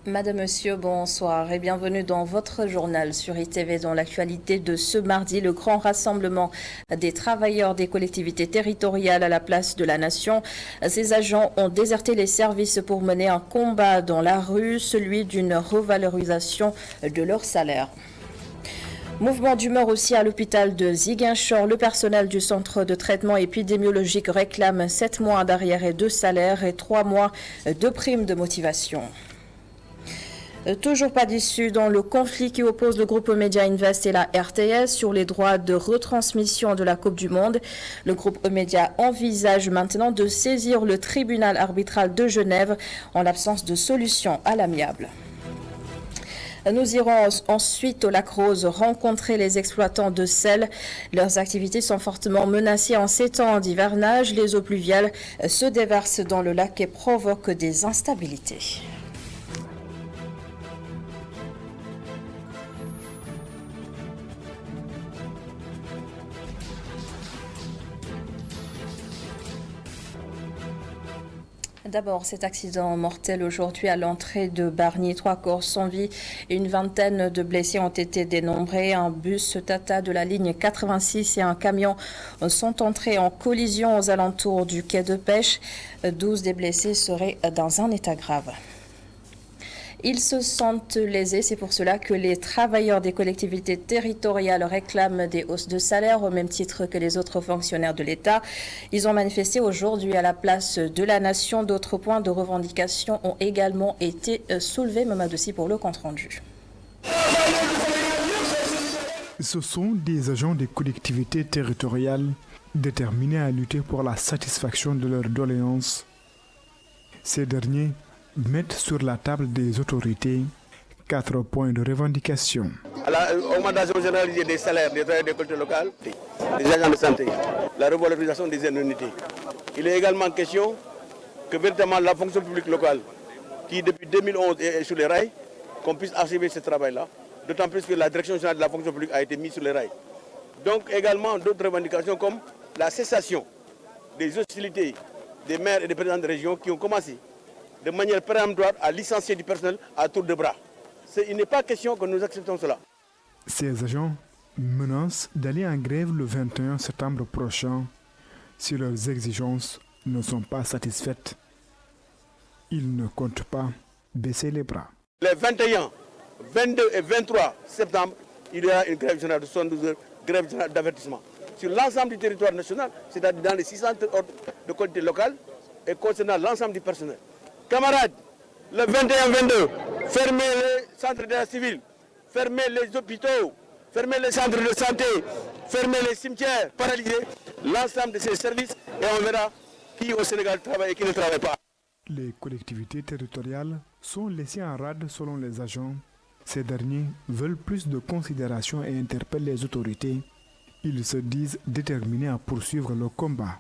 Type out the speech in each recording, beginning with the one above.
Madame, Monsieur, bonsoir et bienvenue dans votre journal sur ITV. Dans l'actualité de ce mardi, le grand rassemblement des travailleurs des collectivités territoriales à la place de la nation. Ces agents ont déserté les services pour mener un combat dans la rue, celui d'une revalorisation de leur salaire. Mouvement d'humeur aussi à l'hôpital de Ziguinchor. Le personnel du centre de traitement épidémiologique réclame 7 mois d'arriérés de salaire et 3 mois de primes de motivation. Toujours pas d'issue dans le conflit qui oppose le groupe Media Invest et la RTS sur les droits de retransmission de la Coupe du Monde. Le groupe Media envisage maintenant de saisir le tribunal arbitral de Genève en l'absence de solution à l'amiable. Nous irons ensuite au lac Rose rencontrer les exploitants de sel. Leurs activités sont fortement menacées en ces temps d'hivernage. Les eaux pluviales se déversent dans le lac et provoquent des instabilités. D'abord, cet accident mortel aujourd'hui à l'entrée de Bargny. 3 corps sans vie et une vingtaine de blessés ont été dénombrés. Un bus Tata de la ligne 86 et un camion sont entrés en collision aux alentours du quai de pêche. 12 des blessés seraient dans un état grave. Ils se sentent lésés, c'est pour cela que les travailleurs des collectivités territoriales réclament des hausses de salaire au même titre que les autres fonctionnaires de l'État. Ils ont manifesté aujourd'hui à la place de la Nation. D'autres points de revendication ont également été soulevés. Mamadossi pour le compte-rendu. Ce sont des agents des collectivités territoriales déterminés à lutter pour la satisfaction de leurs doléances. Ces derniers mettent sur la table des autorités 4 points de revendication. À l'augmentation généralisée des salaires des travailleurs des collectivités locales, des agents de santé, la revalorisation des indemnités. Il est également question que véritablement la fonction publique locale, qui depuis 2011 est sur les rails, qu'on puisse achever ce travail-là, d'autant plus que la direction générale de la fonction publique a été mise sur les rails. Donc également d'autres revendications comme la cessation des hostilités des maires et des présidents de région qui ont commencé de manière péremptoire à licencier du personnel à tour de bras. Il n'est pas question que nous acceptons cela. Ces agents menacent d'aller en grève le 21 septembre prochain si leurs exigences ne sont pas satisfaites. Ils ne comptent pas baisser les bras. Les 21, 22 et 23 septembre, il y aura une grève générale de 72 heures, grève générale d'avertissement. Sur l'ensemble du territoire national, c'est-à-dire dans les 600 ordres de collectivités locales et concernant l'ensemble du personnel. Camarades, le 21-22, fermez les centres d'état civil, fermez les hôpitaux, fermez les centres de santé, fermez les cimetières, paralysez l'ensemble de ces services et on verra qui au Sénégal travaille et qui ne travaille pas. Les collectivités territoriales sont laissées en rade selon les agents. Ces derniers veulent plus de considération et interpellent les autorités. Ils se disent déterminés à poursuivre le combat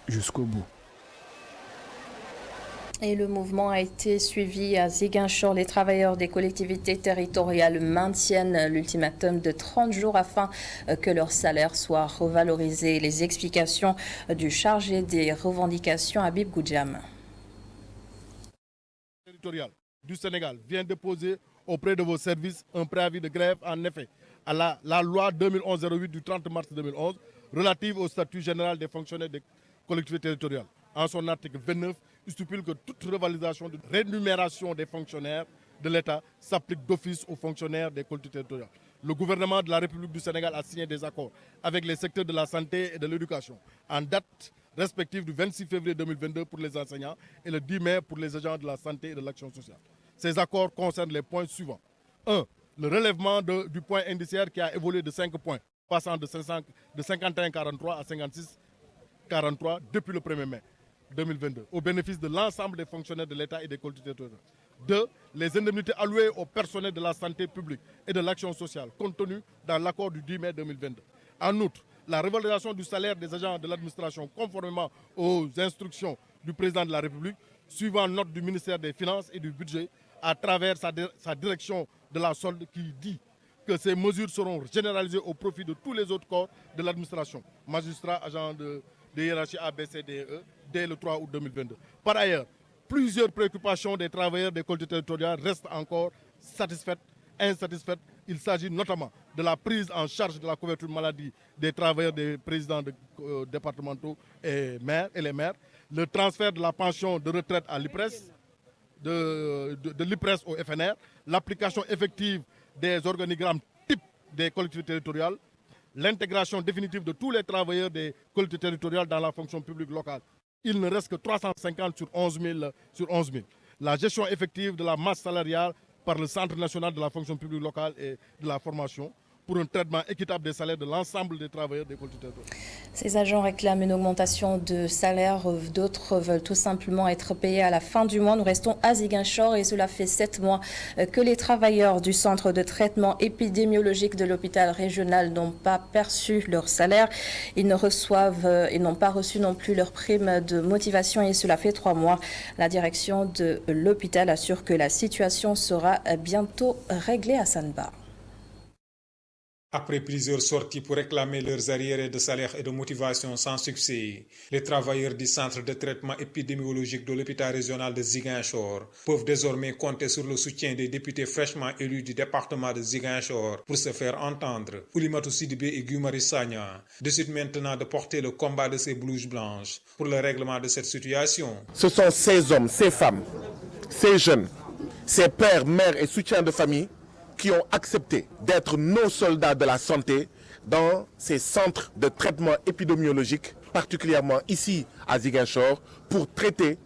jusqu'au bout. Et le mouvement a été suivi à Ziguinchor. Les travailleurs des collectivités territoriales maintiennent l'ultimatum de 30 jours afin que leur salaire soit revalorisé. Les explications du chargé des revendications, Habib Goudjam. Le territorial du Sénégal vient déposer auprès de vos services un préavis de grève en effet à la loi 2011-08 du 30 mars 2011 relative au statut général des fonctionnaires des collectivités territoriales. En son article 29, il stipule que toute revalorisation de rémunération des fonctionnaires de l'État s'applique d'office aux fonctionnaires des collectivités territoriales. Le gouvernement de la République du Sénégal a signé des accords avec les secteurs de la santé et de l'éducation en date respective du 26 février 2022 pour les enseignants et le 10 mai pour les agents de la santé et de l'action sociale. Ces accords concernent les points suivants. 1. Le relèvement du point indiciaire qui a évolué de 5 points, passant de 51,43 à 56,43 depuis le 1er mai 2022, au bénéfice de l'ensemble des fonctionnaires de l'État et des collectivités territoriales. 2. Les indemnités allouées au personnel de la santé publique et de l'action sociale, contenues dans l'accord du 10 mai 2022. En outre, la revalorisation du salaire des agents de l'administration conformément aux instructions du président de la République, suivant note du ministère des Finances et du Budget, à travers sa direction de la solde qui dit que ces mesures seront généralisées au profit de tous les autres corps de l'administration, magistrats, agents de hiérarchie A, B, C, D, E, dès le 3 août 2022. Par ailleurs, plusieurs préoccupations des travailleurs des collectivités territoriales restent encore insatisfaites. Il s'agit notamment de la prise en charge de la couverture maladie des travailleurs des présidents départementaux et les maires, le transfert de la pension de retraite à l'IPRES, de l'IPRES au FNR, l'application effective des organigrammes types des collectivités territoriales, l'intégration définitive de tous les travailleurs des collectivités territoriales dans la fonction publique locale. Il ne reste que 350 sur 11 000. La gestion effective de la masse salariale par le Centre national de la fonction publique locale et de la formation pour un traitement équitable des salaires de l'ensemble des travailleurs des collectivités territoriales. Ces agents réclament une augmentation de salaire. D'autres veulent tout simplement être payés à la fin du mois. Nous restons à Ziguinchor et cela fait 7 mois que les travailleurs du centre de traitement épidémiologique de l'hôpital régional n'ont pas perçu leur salaire. Ils n'ont pas reçu non plus leur prime de motivation et cela fait 3 mois. La direction de l'hôpital assure que la situation sera bientôt réglée à Sanba. Après plusieurs sorties pour réclamer leurs arriérés de salaire et de motivation sans succès, les travailleurs du centre de traitement épidémiologique de l'hôpital régional de Ziguinchor peuvent désormais compter sur le soutien des députés fraîchement élus du département de Ziguinchor pour se faire entendre. Oulimatou Sidibé et Guy Marius Sagna décident maintenant de porter le combat de ces blouses blanches pour le règlement de cette situation. Ce sont ces hommes, ces femmes, ces jeunes, ces pères, mères et soutiens de famille qui ont accepté d'être nos soldats de la santé dans ces centres de traitement épidémiologique, particulièrement ici à Ziguinchor, pour traiter,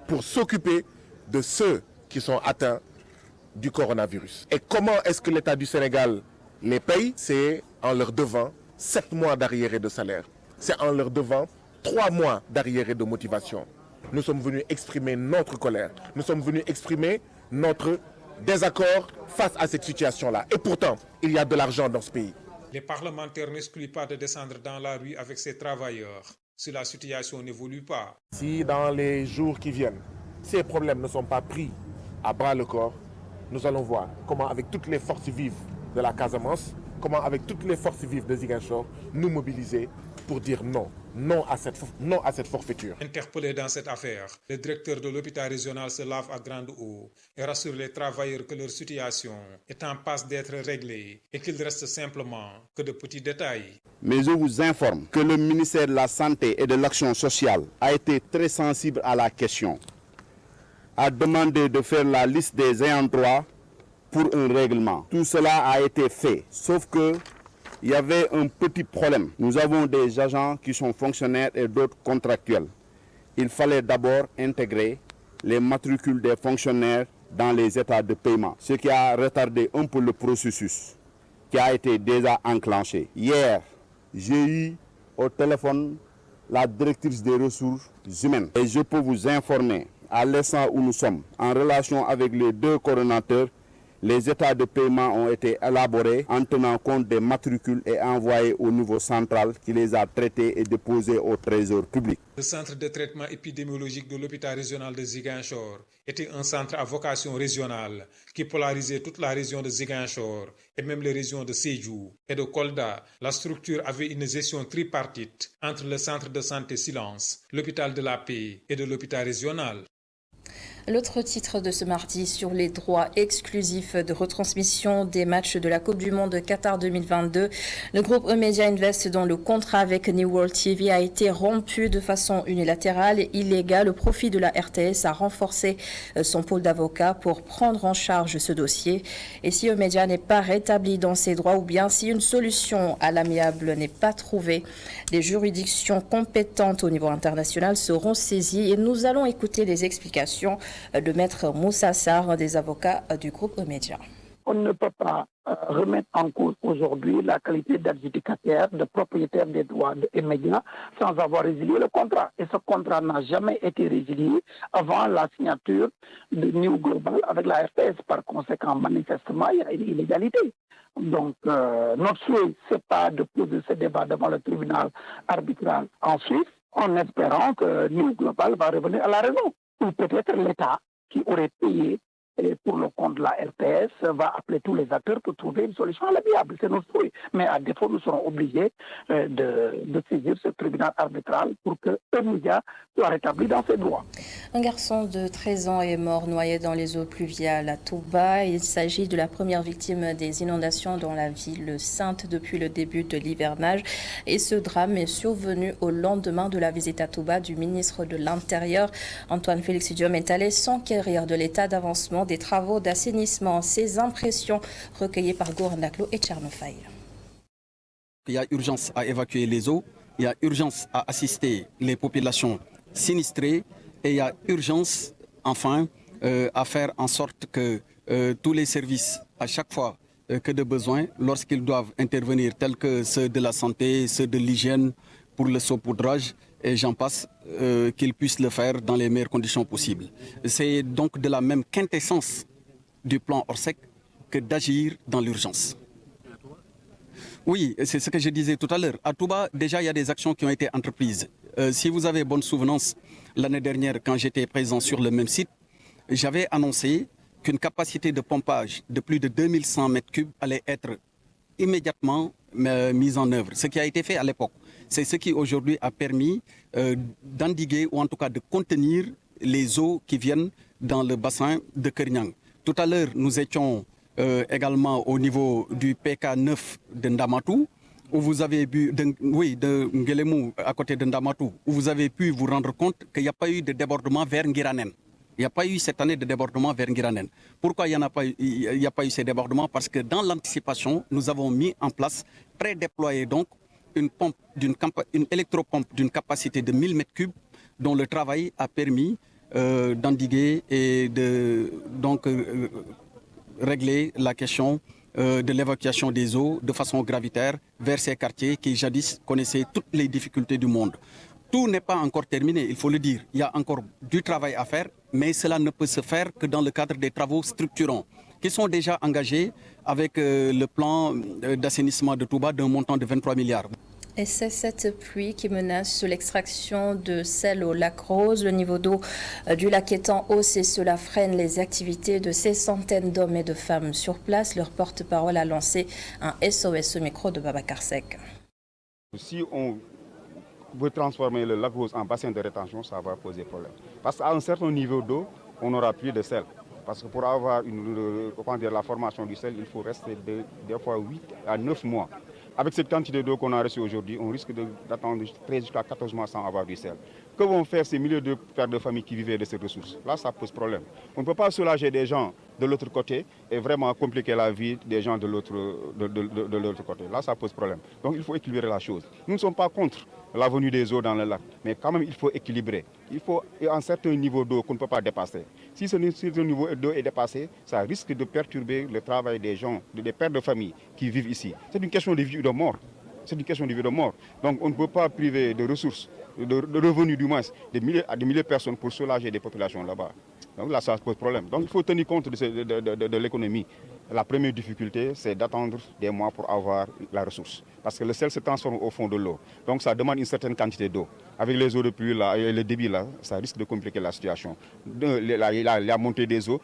pour s'occuper de ceux qui sont atteints du coronavirus. Et comment est-ce que l'État du Sénégal les paye? C'est en leur devant 7 mois d'arriérés de salaire. C'est en leur devant 3 mois d'arriérés de motivation. Nous sommes venus exprimer notre colère. Nous sommes venus exprimer notre désaccord face à cette situation-là. Et pourtant, il y a de l'argent dans ce pays. Les parlementaires n'excluent pas de descendre dans la rue avec ces travailleurs si la situation n'évolue pas. Si dans les jours qui viennent, ces problèmes ne sont pas pris à bras le corps, nous allons voir comment avec toutes les forces vives de la Casamance, comment avec toutes les forces vives de Ziguinchor, nous mobiliser pour dire non. Non à cette forfaiture. Interpellé dans cette affaire, le directeur de l'hôpital régional se lave à grande eau et rassure les travailleurs que leur situation est en passe d'être réglée et qu'il reste simplement que de petits détails. Mais je vous informe que le ministère de la Santé et de l'Action sociale a été très sensible à la question, a demandé de faire la liste des ayants droit pour un règlement. Tout cela a été fait, sauf que il y avait un petit problème. Nous avons des agents qui sont fonctionnaires et d'autres contractuels. Il fallait d'abord intégrer les matricules des fonctionnaires dans les états de paiement, ce qui a retardé un peu le processus qui a été déjà enclenché. Hier, j'ai eu au téléphone la directrice des ressources humaines et je peux vous informer, à l'instant où nous sommes, en relation avec les 2 coordonnateurs, les états de paiement ont été élaborés en tenant compte des matricules et envoyés au niveau central qui les a traités et déposés au trésor public. Le centre de traitement épidémiologique de l'hôpital régional de Ziguinchor était un centre à vocation régionale qui polarisait toute la région de Ziguinchor et même les régions de Sédhiou et de Kolda. La structure avait une gestion tripartite entre le centre de santé Silence, l'hôpital de la Paix et de l'hôpital régional. L'autre titre de ce mardi sur les droits exclusifs de retransmission des matchs de la Coupe du Monde de Qatar 2022. Le groupe E-Media Invest, dont le contrat avec New World TV a été rompu de façon unilatérale et illégale au profit de la RTS, a renforcé son pôle d'avocats pour prendre en charge ce dossier. Et si E-Media n'est pas rétabli dans ses droits ou bien si une solution à l'amiable n'est pas trouvée, les juridictions compétentes au niveau international seront saisies et nous allons écouter les explications de Maître Moussa Sarr, un des avocats du groupe E-Media. On ne peut pas remettre en cause aujourd'hui la qualité d'adjudicataire, de propriétaire des droits de E-Media sans avoir résilié le contrat. Et ce contrat n'a jamais été résilié avant la signature de New Global avec la RTS. Par conséquent, manifestement, il y a une illégalité. Donc, notre souhait, ce n'est pas de poser ce débat devant le tribunal arbitral en Suisse en espérant que New Global va revenir à la raison. Ou peut-être l'État qui aurait payé et pour le compte de la RTS, va appeler tous les acteurs pour trouver une solution à l'amiable. C'est notre souhait. Mais à défaut, nous serons obligés de saisir ce tribunal arbitral pour que Eumoudia soit rétabli dans ses droits. Un garçon de 13 ans est mort noyé dans les eaux pluviales à Touba. Il s'agit de la première victime des inondations dans la ville sainte depuis le début de l'hivernage. Et ce drame est survenu au lendemain de la visite à Touba du ministre de l'Intérieur. Antoine Félix Diome est allé s'enquérir de l'état d'avancement des travaux d'assainissement. Ces impressions recueillies par Gourandaklo et Tchernofaï. Il y a urgence à évacuer les eaux, il y a urgence à assister les populations sinistrées et il y a urgence, enfin, à faire en sorte que tous les services, à chaque fois que de besoin, lorsqu'ils doivent intervenir, tels que ceux de la santé, ceux de l'hygiène, pour le saupoudrage, et j'en passe, qu'ils puissent le faire dans les meilleures conditions possibles. C'est donc de la même quintessence du plan Orsec que d'agir dans l'urgence. Oui, c'est ce que je disais tout à l'heure. À Touba, déjà, il y a des actions qui ont été entreprises. Si vous avez bonne souvenance, l'année dernière, quand j'étais présent sur le même site, j'avais annoncé qu'une capacité de pompage de plus de 2100 mètres cubes allait être immédiatement mise en œuvre. Ce qui a été fait à l'époque, c'est ce qui aujourd'hui a permis d'endiguer ou en tout cas de contenir les eaux qui viennent dans le bassin de Kernyang. Tout à l'heure, nous étions également au niveau du PK9 de Ndamatou, où vous avez vu, de Ngelemou, à côté de Ndamatou, où vous avez pu vous rendre compte qu'il n'y a pas eu de débordement vers Ngiranen. Il n'y a pas eu cette année de débordement vers Ngiranen. Pourquoi il n'y a pas eu ces débordements? Parce que dans l'anticipation, nous avons mis en place, prédéployé donc, une électropompe d'une capacité de 1000 mètres cubes, dont le travail a permis d'endiguer et de régler la question de l'évacuation des eaux de façon gravitaire vers ces quartiers qui jadis connaissaient toutes les difficultés du monde. Tout n'est pas encore terminé, il faut le dire. Il y a encore du travail à faire, mais cela ne peut se faire que dans le cadre des travaux structurants qui sont déjà engagés avec le plan d'assainissement de Touba d'un montant de 23 milliards. Et c'est cette pluie qui menace l'extraction de sel au lac Rose. Le niveau d'eau du lac est en hausse et cela freine les activités de ces centaines d'hommes et de femmes sur place. Leur porte-parole a lancé un SOS au micro de Babacar Seck. Si on veut transformer le lac Rose en bassin de rétention, ça va poser problème. Parce qu'à un certain niveau d'eau, on n'aura plus de sel. Parce que pour avoir la formation du sel, il faut rester des fois 8 à 9 mois. Avec cette quantité d'eau qu'on a reçue aujourd'hui, on risque d'attendre 13 jusqu'à 14 mois sans avoir du sel. Que vont faire ces milliers de pères de famille qui vivaient de ces ressources? Là, ça pose problème. On ne peut pas soulager des gens de l'autre côté et vraiment compliquer la vie des gens de l'autre côté. Là, ça pose problème. Donc, il faut équilibrer la chose. Nous ne sommes pas contre la venue des eaux dans le lac, mais quand même, il faut équilibrer. Il faut un certain niveau d'eau qu'on ne peut pas dépasser. Si ce niveau d'eau est dépassé, ça risque de perturber le travail des gens, des pères de famille qui vivent ici. C'est une question de vie ou de mort. C'est une question de vie ou de mort. Donc, on ne peut pas priver de ressources, de revenus du moins, des milliers de personnes pour soulager des populations là-bas. Donc là, ça pose problème. Donc il faut tenir compte de l'économie. La première difficulté, c'est d'attendre des mois pour avoir la ressource. Parce que le sel se transforme au fond de l'eau. Donc ça demande une certaine quantité d'eau. Avec les eaux de pluie là, et le débit là, ça risque de compliquer la situation. La montée des eaux,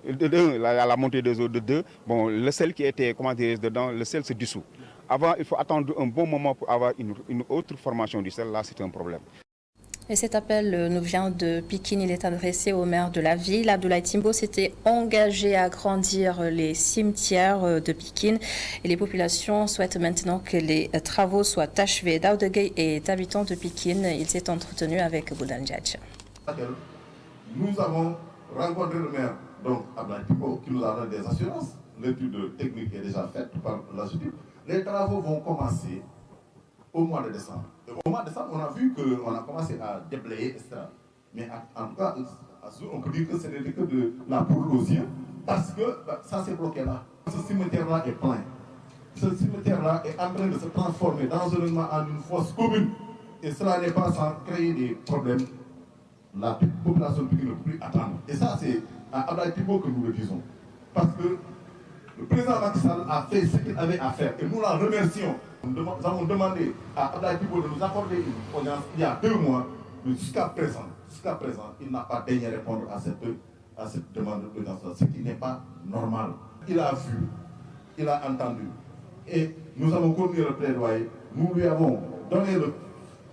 la montée des eaux de 2, bon, le sel qui était dedans, le sel se dissout. Avant, il faut attendre un bon moment pour avoir une autre formation du sel. Là, c'est un problème. Et cet appel nous vient de Pikine. Il est adressé au maire de la ville. Abdoulaye Timbo s'était engagé à agrandir les cimetières de Pikine. Et les populations souhaitent maintenant que les travaux soient achevés. Daoudegay est habitant de Pikine. Il s'est entretenu avec Boudan Djadj. Nous avons rencontré le maire, donc Abdoulaye Timbo, qui nous a donné des assurances. L'étude technique est déjà faite par l'AGETIP. Les travaux vont commencer au mois de décembre. Au mois de décembre, on a vu qu'on a commencé à déblayer, etc. Mais en tout cas, on peut dire que ce n'était que de la poudre aux yeux, parce que ça s'est bloqué là. Ce cimetière-là est plein. Ce cimetière-là est en train de se transformer dangereusement en une fosse commune. Et cela n'est pas sans créer des problèmes. La population ne peut plus attendre. Et ça, c'est à Abdoulaye Timbo que nous le disons. Parce que le président Macky Sall a fait ce qu'il avait à faire. Et nous la remercions. Nous avons demandé à Abdoulaye Timbo de nous accorder une audience il y a 2 mois. Mais jusqu'à présent, il n'a pas daigné répondre à à cette demande d'audience, ce qui n'est pas normal. Il a vu, il a entendu, et nous avons continué le plaidoyer, nous lui avons donné le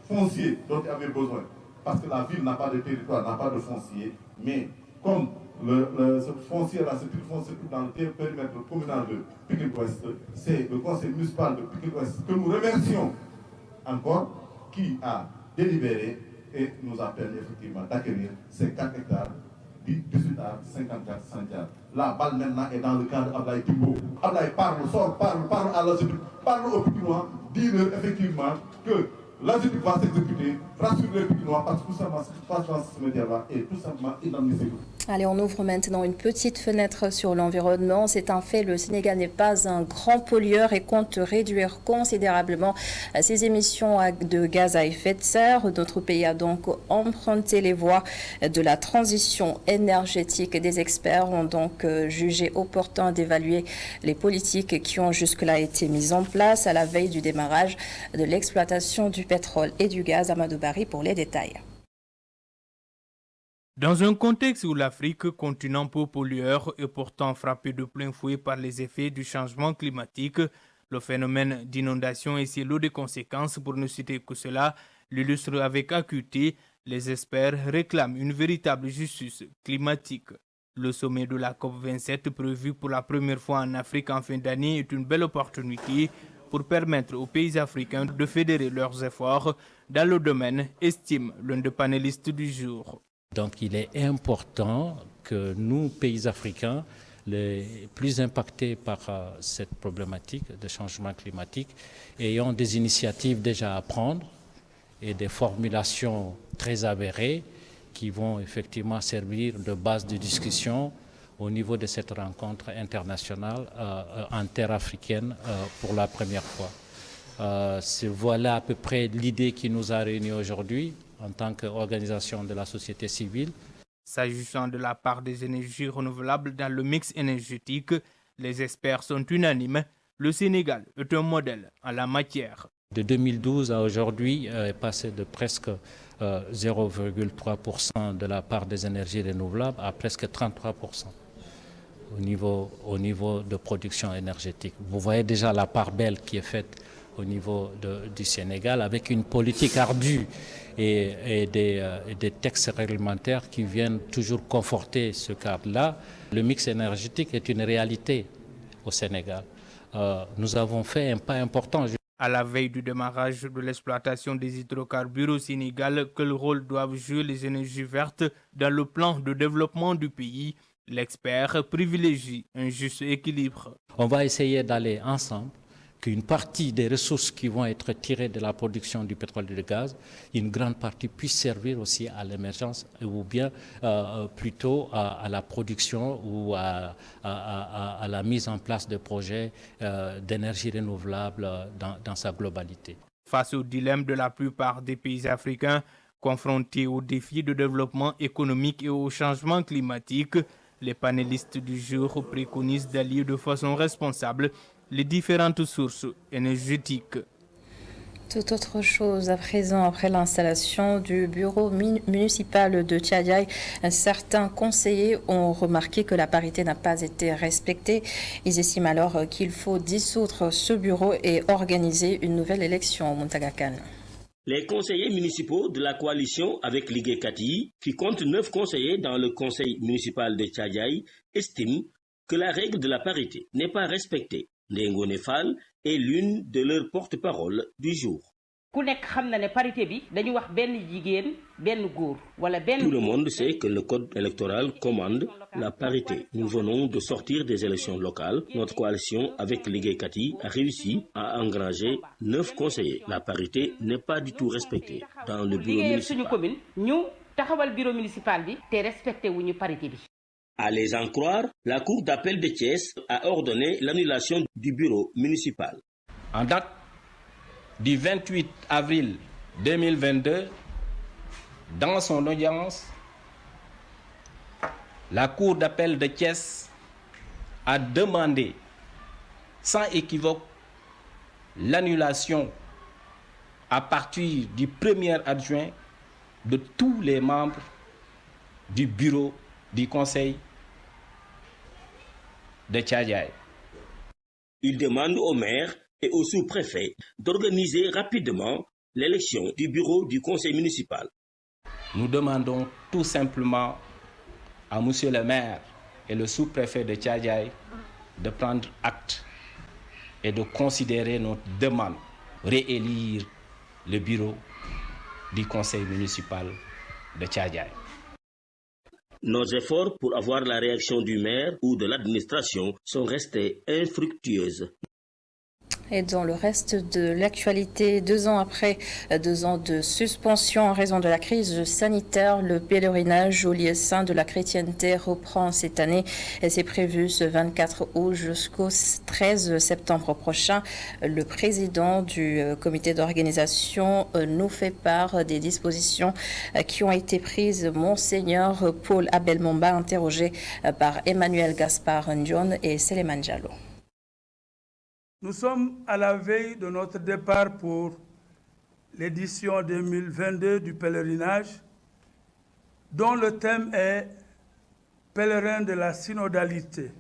foncier dont il avait besoin, parce que la ville n'a pas de territoire, n'a pas de foncier, mais comme ce foncier-là se trouve dans le périmètre communal de Pikine-Ouest, c'est le conseil municipal de Pikine-Ouest que nous remercions encore, qui a délibéré et nous a permis effectivement d'acquérir ces 4 hectares, 18 à 54 centiares. La balle maintenant est dans le camp d'Ablaye Timbo. Ablaye parle à l'AGETIP, parle aux Pikinois, dis-leur effectivement que l'AGETIP va s'exécuter, rassure les Pikinois, parce que tout simplement ce qui se passe dans ce média-là est tout simplement inadmissible. Allez, on ouvre maintenant une petite fenêtre sur l'environnement. C'est un fait, le Sénégal n'est pas un grand pollueur et compte réduire considérablement ses émissions de gaz à effet de serre. Notre pays a donc emprunté les voies de la transition énergétique. Des experts ont donc jugé opportun d'évaluer les politiques qui ont jusque-là été mises en place à la veille du démarrage de l'exploitation du pétrole et du gaz. Amadou Barry pour les détails. Dans un contexte où l'Afrique, continent peu pollueur, est pourtant frappé de plein fouet par les effets du changement climatique, le phénomène d'inondation et ses lots de conséquences, pour ne citer que cela, l'illustre avec acuité, les experts réclament une véritable justice climatique. Le sommet de la COP27 prévu pour la première fois en Afrique en fin d'année est une belle opportunité pour permettre aux pays africains de fédérer leurs efforts dans le domaine, estime l'un des panélistes du jour. Donc il est important que nous, pays africains, les plus impactés par cette problématique de changement climatique, ayons des initiatives déjà à prendre et des formulations très avérées qui vont effectivement servir de base de discussion au niveau de cette rencontre internationale interafricaine pour la première fois. Voilà à peu près l'idée qui nous a réunis aujourd'hui en tant qu'organisation de la société civile. S'agissant de la part des énergies renouvelables dans le mix énergétique, les experts sont unanimes. Le Sénégal est un modèle en la matière. De 2012 à aujourd'hui, est passé de presque 0,3% de la part des énergies renouvelables à presque 33% au niveau de production énergétique. Vous voyez déjà la part belle qui est faite au niveau du Sénégal, avec une politique ardue et des textes réglementaires qui viennent toujours conforter ce cadre-là. Le mix énergétique est une réalité au Sénégal. Nous avons fait un pas important. À la veille du démarrage de l'exploitation des hydrocarbures au Sénégal, quel rôle doivent jouer les énergies vertes dans le plan de développement du pays? L'expert privilégie un juste équilibre. On va essayer d'aller ensemble, qu'une partie des ressources qui vont être tirées de la production du pétrole et du gaz, une grande partie puisse servir aussi à l'émergence ou bien plutôt à la production ou à la mise en place de projets d'énergie renouvelable dans sa globalité. Face au dilemme de la plupart des pays africains, confrontés aux défis de développement économique et au changement climatique, les panélistes du jour préconisent d'allier de façon responsable les différentes sources énergétiques. Tout autre chose à présent, après l'installation du bureau municipal de Tchadiaï, certains conseillers ont remarqué que la parité n'a pas été respectée. Ils estiment alors qu'il faut dissoudre ce bureau et organiser une nouvelle élection au Montagakan. Les conseillers municipaux de la coalition avec Ligue Kati, qui compte 9 conseillers dans le conseil municipal de Tchadiaï, estiment que la règle de la parité n'est pas respectée. Ndengone Fall est l'une de leurs porte-parole du jour. Tout le monde sait que le code électoral commande la parité. Nous venons de sortir des élections locales. Notre coalition avec Ligue Kati a réussi à engranger 9 conseillers. La parité n'est pas du tout respectée dans le bureau municipal. À les en croire, la Cour d'appel de Thiès a ordonné l'annulation du bureau municipal. En date du 28 avril 2022, dans son audience, la Cour d'appel de Thiès a demandé sans équivoque l'annulation à partir du premier adjoint de tous les membres du bureau du conseil de Tchadjaï. Il demande au maire et au sous-préfet d'organiser rapidement l'élection du bureau du conseil municipal. Nous demandons tout simplement à monsieur le maire et le sous-préfet de Tchadjaï de prendre acte et de considérer notre demande, réélire le bureau du conseil municipal de Tchadjaï. Nos efforts pour avoir la réaction du maire ou de l'administration sont restés infructueux. Et dans le reste de l'actualité, 2 ans après 2 ans de suspension en raison de la crise sanitaire, le pèlerinage au lieu saint de la chrétienté reprend cette année. C'est prévu ce 24 août jusqu'au 13 septembre prochain. Le président du comité d'organisation nous fait part des dispositions qui ont été prises. Monseigneur Paul Abel Momba, interrogé par Emmanuel Gaspard Ndion et Seleman Diallo. Nous sommes à la veille de notre départ pour l'édition 2022 du pèlerinage, dont le thème est « Pèlerin de la synodalité »,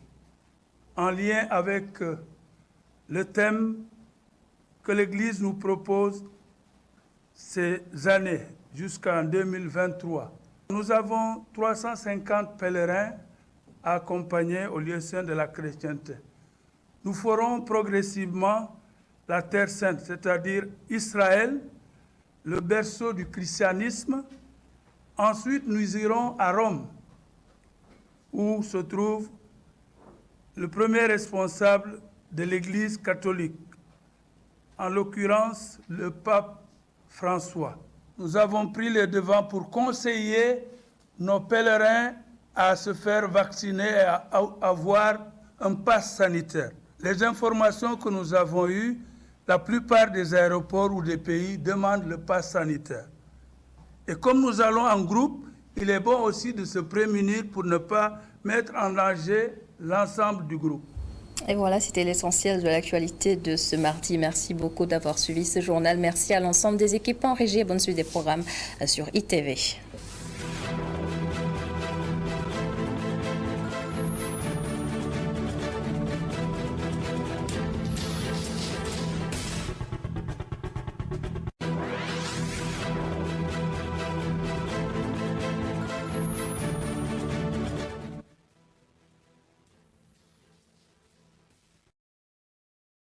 en lien avec le thème que l'Église nous propose ces années jusqu'en 2023. Nous avons 350 pèlerins à accompagner au lieu saint de la chrétienté. Nous ferons progressivement la Terre Sainte, c'est-à-dire Israël, le berceau du christianisme. Ensuite, nous irons à Rome, où se trouve le premier responsable de l'Église catholique, en l'occurrence le pape François. Nous avons pris les devants pour conseiller nos pèlerins à se faire vacciner et à avoir un pass sanitaire. Les informations que nous avons eues, la plupart des aéroports ou des pays demandent le pass sanitaire. Et comme nous allons en groupe, il est bon aussi de se prémunir pour ne pas mettre en danger l'ensemble du groupe. Et voilà, c'était l'essentiel de l'actualité de ce mardi. Merci beaucoup d'avoir suivi ce journal. Merci à l'ensemble des équipes en régie et bonne suite des programmes sur ITV.